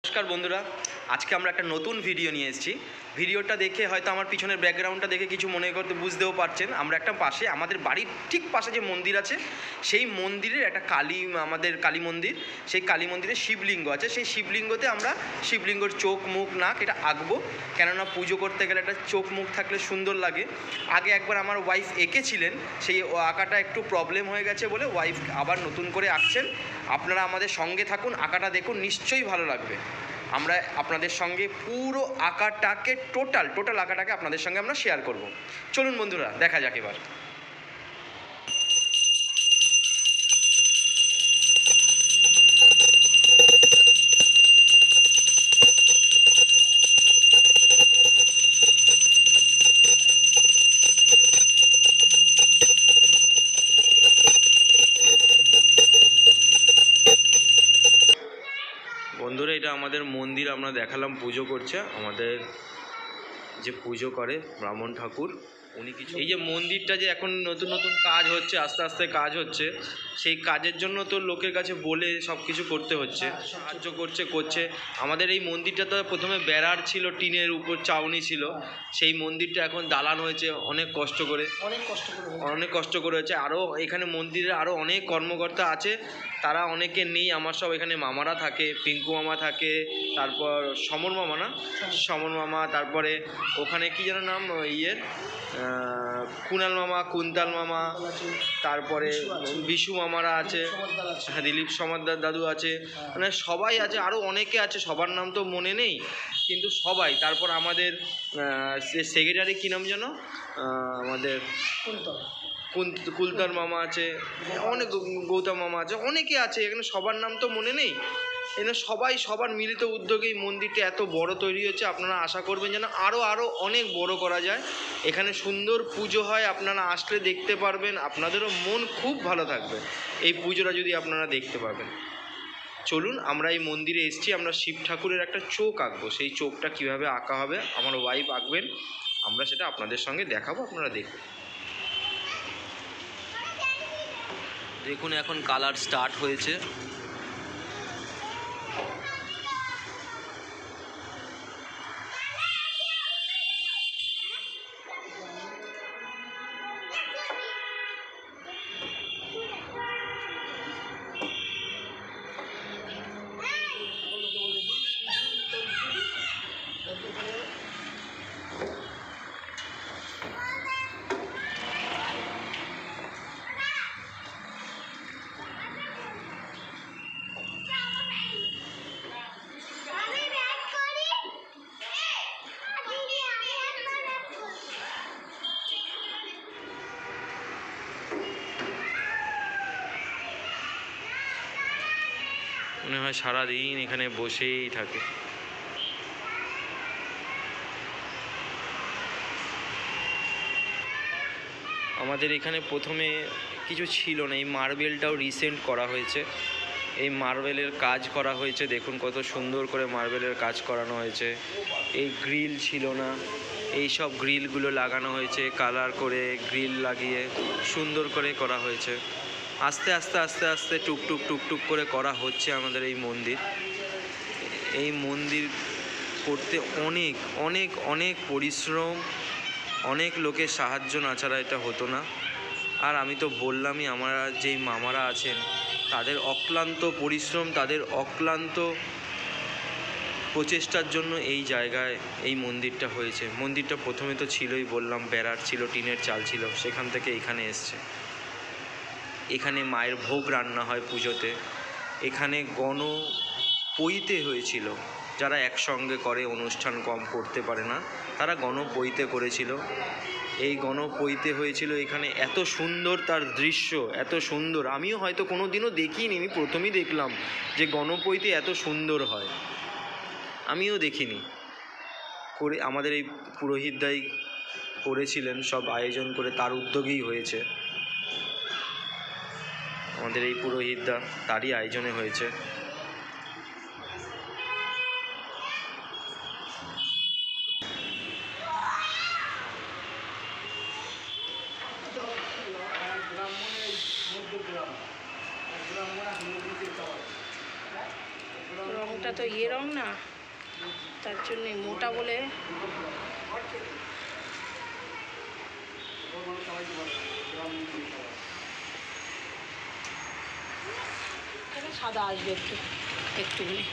নমস্কার বন্ধুরা, আজকে আমরা একটা নতুন ভিডিও নিয়ে এসেছি। ভিডিওটা দেখে হয়তো আমার পিছনের ব্যাকগ্রাউন্ডটা দেখে কিছু মনে করতে বুঝতেও পারছেন। আমরা একটা পাশে আমাদের বাড়ির ঠিক পাশে যে মন্দির আছে, সেই মন্দিরের একটা আমাদের কালী মন্দির, সেই কালী মন্দিরে শিবলিঙ্গ আছে। সেই শিবলিঙ্গতে আমরা শিবলিঙ্গর চোখ মুখ নাক এটা আঁকবো, কেননা পুজো করতে গেলে একটা চোখ মুখ থাকলে সুন্দর লাগে। আগে একবার আমার ওয়াইফ এঁকেছিলেন, সেই আঁকাটা একটু প্রবলেম হয়ে গেছে বলে ওয়াইফ আবার নতুন করে আঁকছেন। আপনারা আমাদের সঙ্গে থাকুন, আঁকাটা দেখুন, নিশ্চয়ই ভালো লাগবে। আমরা আপনাদের সঙ্গে পুরো আঁকাটাকে টোটাল আঁকাটাকে আপনাদের সঙ্গে আমরা শেয়ার করব। চলুন বন্ধুরা, দেখা যাক এবার। বন্ধুরা, এটা আমাদের মন্দির, আমরা দেখালাম পুজো করছে আমাদের যে পুজো করে ব্রাহ্মণ ঠাকুর উনি কিছু। এই যে মন্দিরটা যে এখন নতুন নতুন কাজ হচ্ছে, আস্তে আস্তে কাজ হচ্ছে, সেই কাজের জন্য তো লোকের কাছে বলে সব কিছু করতে হচ্ছে, সাহায্য করছে। আমাদের এই মন্দিরটা তো প্রথমে বেড়ার ছিল, টিনের উপর চাউনি ছিল, সেই মন্দিরটা এখন দালান হয়েছে অনেক কষ্ট করে হয়েছে। আরও এখানে মন্দিরে আরও অনেক কর্মকর্তা আছে, তারা অনেকে নেই। আমার সব এখানে মামারা থাকে, পিঙ্কু মামা থাকে, তারপর সমর মামা, তারপরে ওখানে কি যেন নাম ইয়ের কুণাল মামা, কুন্তাল মামা, তারপরে বিশু মামারা আছে, হ্যাঁ দিলীপ সমাদ্দার দাদু আছে, মানে সবাই আছে, আরও অনেকে আছে, সবার নাম তো মনে নেই কিন্তু সবাই। তারপর আমাদের সেক্রেটারি কী নাম যেন, আমাদের কুলতার মামা আছে, অনেক গৌতম মামা আছে, অনেকে আছে এখানে, সবার নাম তো মনে নেই। এখানে সবার মিলিত উদ্যোগে এই মন্দিরটা এত বড় তৈরি হচ্ছে। আপনারা আশা করবেন যেন আরও অনেক বড় করা যায়। এখানে সুন্দর পুজো হয়, আপনারা আসলে দেখতে পারবেন, আপনাদেরও মন খুব ভালো থাকবে এই পুজোটা যদি আপনারা দেখতে পারবেন। চলুন, আমরা এই মন্দিরে এসেছি, আমরা শিব ঠাকুরের একটা চোখ আঁকবো। সেই চোখটা কিভাবে আঁকা হবে আমার ওয়াইফ আঁকবেন, আমরা সেটা আপনাদের সঙ্গে দেখাবো, আপনারা দেখুন। দেখুন এখন কালার স্টার্ট হয়েছে। মনে হয় সারাদিন এখানে বসেই থাকে। আমাদের এখানে প্রথমে কিছু ছিল না, এই মার্বেলটাও রিসেন্ট করা হয়েছে, এই মার্বেলের কাজ করা হয়েছে। দেখুন কত সুন্দর করে মার্বেলের কাজ করানো হয়েছে। এই গ্রিল ছিল না, এই সব গ্রিলগুলো লাগানো হয়েছে, কালার করে গ্রিল লাগিয়ে সুন্দর করে করা হয়েছে। আস্তে আস্তে টুকটুক করে করা হচ্ছে আমাদের এই মন্দির। এই মন্দির করতে অনেক পরিশ্রম, অনেক লোকের সাহায্য না ছাড়া এটা হতো না। আর আমি তো বললামই, আমার যেই মামারা আছেন তাদের অক্লান্ত পরিশ্রম, তাদের অক্লান্ত প্রচেষ্টার জন্য এই জায়গায় এই মন্দিরটা হয়েছে। মন্দিরটা প্রথমে তো ছিলই, বললাম বেড়ার ছিল, টিনের চাল ছিল, সেখান থেকে এখানে এসছে। এখানে মায়ের ভোগ রান্না হয় পুজোতে। এখানে গণপইতে হয়েছিল, যারা একসঙ্গে করে অনুষ্ঠান কম করতে পারে না, তারা গণপইতে করেছিল। এই গণপইতে হয়েছিল এখানে। এত সুন্দর তার দৃশ্য, এত সুন্দর, আমিও হয়তো কোনো দিনও দেখিনি, আমি প্রথমেই দেখলাম যে গণপইতে এত সুন্দর হয়, আমিও দেখিনি। করে আমাদের এই পুরোহিতদাই করেছিলেন, সব আয়োজন করে তার উদ্যোগেই হয়েছে। আমাদের এই পুরোহিতদা, তারই আয়োজনে হয়েছে। রংটা তো রং না, তার জন্যে মোটা বলে সাদা আসবে একটুখানি।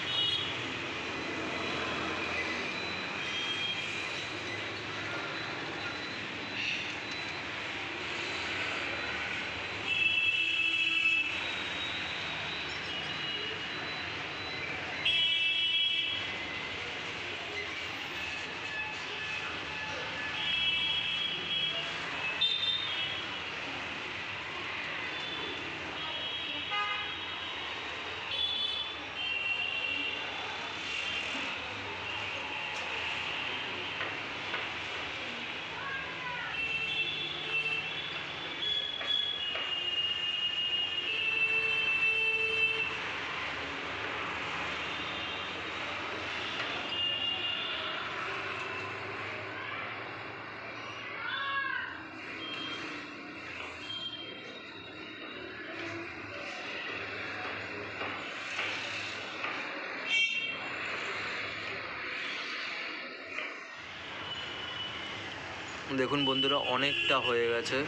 দেখুন বন্ধুরা, অনেকটা হয়ে গেছে।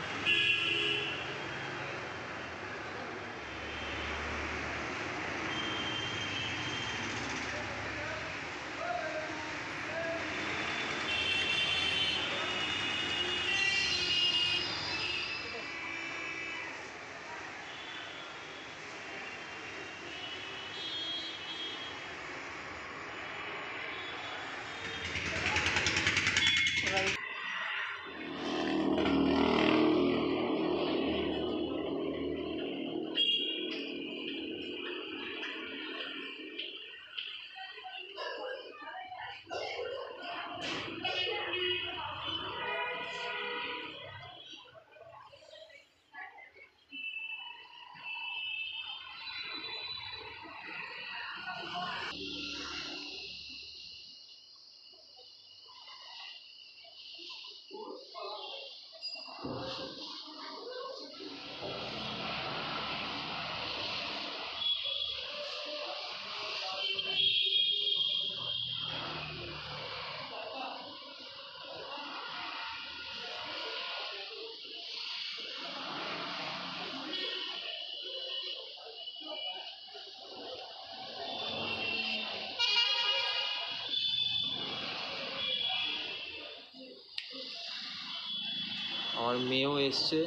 আমার মেয়েও এসছে,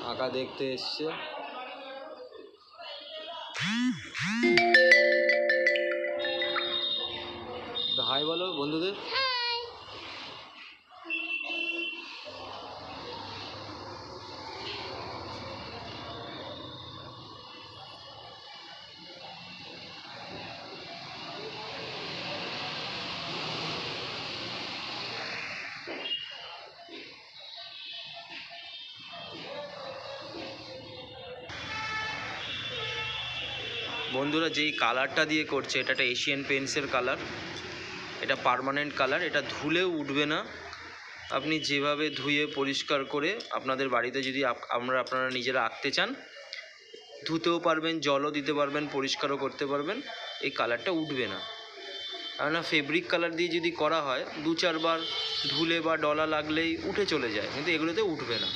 আঁকা দেখতে এসছে। হাই বলো বন্ধুদের। বন্ধুরা, যেই কালারটা দিয়ে করছে এটা একটা এশিয়ান পেইন্টসের কালার। এটা পার্মানেন্ট কালার, এটা ধুলেও উঠবে না। আপনি যেভাবে ধুয়ে পরিষ্কার করে আপনাদের বাড়িতে যদি আপনারা নিজেরা আঁকতে চান, ধুতেও পারবেন, জলও দিতে পারবেন, পরিষ্কারও করতে পারবেন, এই কালারটা উঠবে না। কেননা ফেব্রিক কালার দিয়ে যদি করা হয় 2-4 বার ধুলে বা ডলা লাগলেই উঠে চলে যায়, কিন্তু এগুলোতে উঠবে না।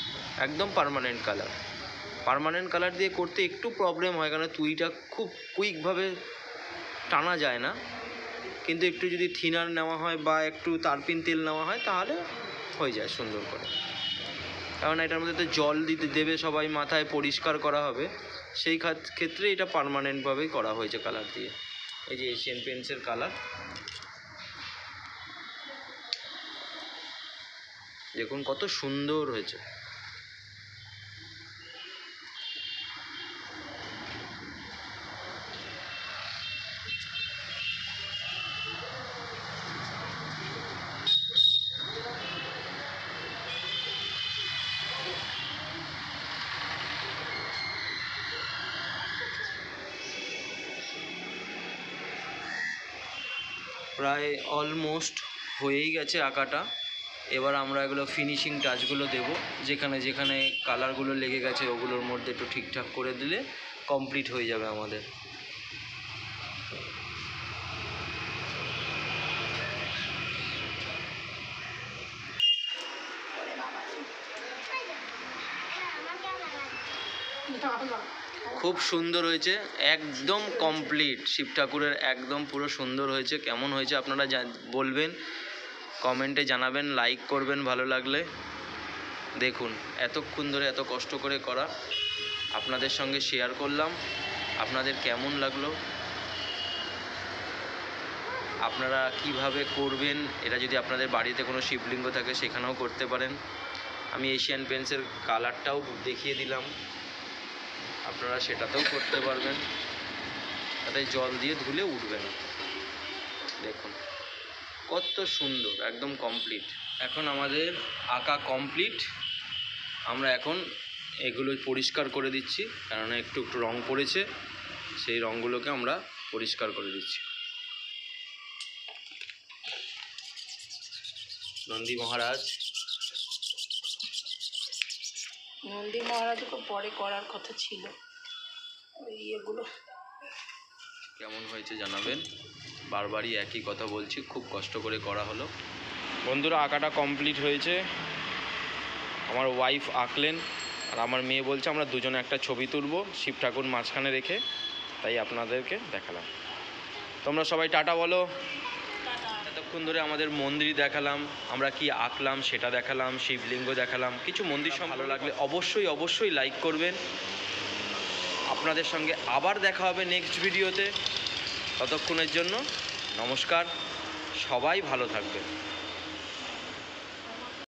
একদম পার্মানেন্ট কালার। পার্মানেন্ট কালার দিয়ে করতে একটু প্রবলেম হয়, কারণ তুইটা খুব কুইকভাবে টানা যায় না, কিন্তু একটু যদি থিনার নেওয়া হয় বা একটু তারপিন তেল নেওয়া হয় তাহলে হয়ে যায় সুন্দর করে। কারণ এটার মধ্যে তো জল দিতে দেবে সবাই, মাথায় পরিষ্কার করা হবে, সেই ক্ষেত্রে এটা পার্মানেন্টভাবেই করা হয়েছে কালার দিয়ে। এই যে এশিয়ান পেইন্টসের কালার, দেখুন কত সুন্দর হয়েছে। প্রায় অলমোস্ট হয়েই গেছে আঁকাটা। এবার আমরা এগুলো ফিনিশিং টাচগুলো দেব, যেখানে যেখানে কালারগুলো লেগে গেছে ওগুলোর মধ্যে একটু ঠিকঠাক করে দিলে কমপ্লিট হয়ে যাবে আমাদের। খুব সুন্দর হয়েছে, একদম কমপ্লিট। শিব ঠাকুরের একদম পুরো সুন্দর হয়েছে। কেমন হয়েছে আপনারা বলবেন, কমেন্টে জানাবেন, লাইক করবেন ভালো লাগলে। দেখুন এতক্ষণ ধরে এত কষ্ট করে করা, আপনাদের সঙ্গে শেয়ার করলাম। আপনাদের কেমন লাগলো, আপনারা কিভাবে করবেন, এটা যদি আপনাদের বাড়িতে কোনো শিবলিঙ্গ থাকে সেখানেও করতে পারেন। আমি এশিয়ান পেন্টসের কালারটাও দেখিয়ে দিলাম, আপনারা সেটাতেও করতে পারবেন। তাতে জল দিয়ে ধুলে উঠবে না। দেখুন কত সুন্দর, একদম কমপ্লিট। এখন আমাদের আঁকা কমপ্লিট। আমরা এখন এগুলো পরিষ্কার করে দিচ্ছি, কারণ একটু একটু রং পড়েছে, সেই রঙগুলোকে আমরা পরিষ্কার করে দিচ্ছি। নন্দী মহারাজ, নন্দী মহারাজকে পরে করার কথা ছিল। ওই ইয়েগুলো কেমন হয়েছে জানাবেন। বারবারই একই কথা বলছি, খুব কষ্ট করে করা হলো। বন্ধুরা আঁকাটা কমপ্লিট হয়েছে। আমার ওয়াইফ আঁকলেন, আর আমার মেয়ে বলছে আমরা দুজনে একটা ছবি তুলবো শিব ঠাকুর মাঝখানে রেখে, তাই আপনাদেরকে দেখালাম। তোমরা সবাই টাটা বলো। এতক্ষণ ধরে আমাদের মন্দির দেখালাম, আমরা কি আঁকলাম সেটা দেখালাম, শিবলিঙ্গ দেখালাম, কিছু মন্দির সব ভালো লাগলে অবশ্যই অবশ্যই লাইক করবেন। আপনাদের সঙ্গে আবার দেখা হবে নেক্সট ভিডিওতে। ততক্ষণের জন্য নমস্কার, সবাই ভালো থাকবেন।